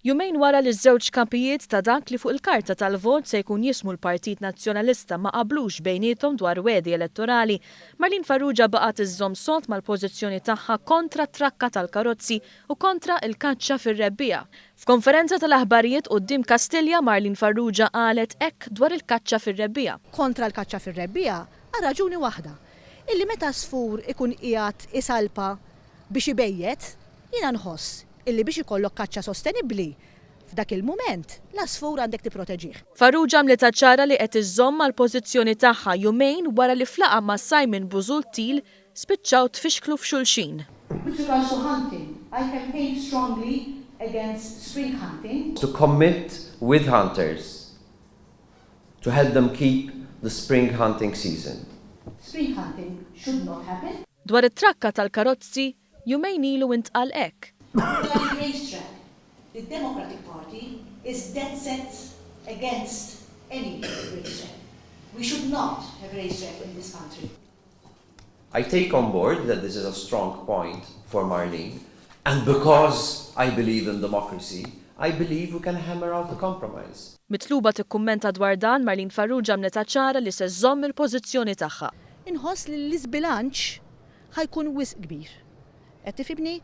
Jumejn wara li ż-żewġ kapijiet ta' dak li fuq il-karta tal-vot se jkun jismu l-Partit Nazzjonalista ma qablux bejniethom dwar wedi elettorali, Marlene Farrugia baqgħet iżżomm sod mal-pożizzjoni tagħha kontra t-trakka tal-karozzi u kontra il-kaċċa fir-Rebbiegħa. F'konferenza tal-aħbarijiet quddiem Kastilja, Marlene Farrugia qalet hekk dwar il-kaċċa fir-Rebbiegħa. Kontra l-kaċċa fir-Rebbiegħa għal raġuni waħda. Illi meta sfur ikun qiegħed isalpa biex ibejjed, jiena nħoss illi biex ikollok kaċċa sostenibbli f'dak il-mument l-asfur għandek tipproteġih. Farrugia għamlet ċara li qed iżżomm mal-pożizzjoni tagħha jumejn wara li flaqa ma' Simon Busuttil spiċċaw tfixklu f'xulxin. With regards to hunting, I campaign strongly against spring hunting. To commit with hunters to help them keep the spring hunting season. Spring hunting should not happen. Dwar it-trakka tal-karozzi jumejn ilu intqal hekk. Racetrack. The Democratic Party is dead set against any racetrack. We should not have racetrack in this country. I take on board that this is a strong point for Marlene, and because I believe in democracy, I believe we can hammer out a compromise. Mitluba tikkummenta dwar dan, Marlene Farrugia għamlet ċara li se żżomm il-pożizzjoni tagħha. Inħoss li l-isbilanċ ħajkun wisq kbir. Qed tifhimni?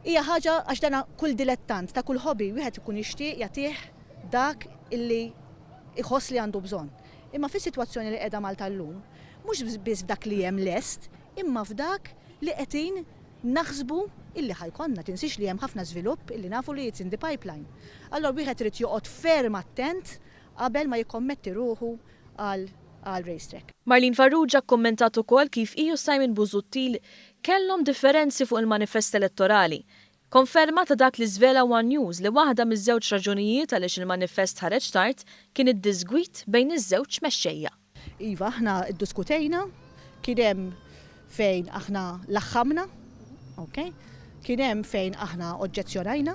Hija ħaġa għax dana kull dilettant ta' kull hobby wieħed ikun jixtieq jagħtih dak illi iħoss li għandu bżonn. Imma fis-sitwazzjoni li qiegħda Malta llum, mhux biss f'dak li hemm lest, imma f'dak li qegħdin naħsbu illi ħajkonna tinsix li hemm ħafna żvilupp illi nafu li it's in the pipeline. Allura wieħed irid joqgħod ferm attent qabel ma jikkommetti ruħu għal racetrack. Marlene Farrugia kkommentat ukoll kif hi u Simon Busuttil kellhom differenzi fuq il-manifest elettorali. Konferma ta' dak li żvela One News li waħda miż-żewġ raġunijiet għaliex il-manifest ħareġ tard kien id-disgwit bejn iż-żewġ mexxejja. Iva, aħna ddiskutejna, kien hemm fejn aħna laħħamna, okay? Kien hemm fejn aħna oġġezzjonajna,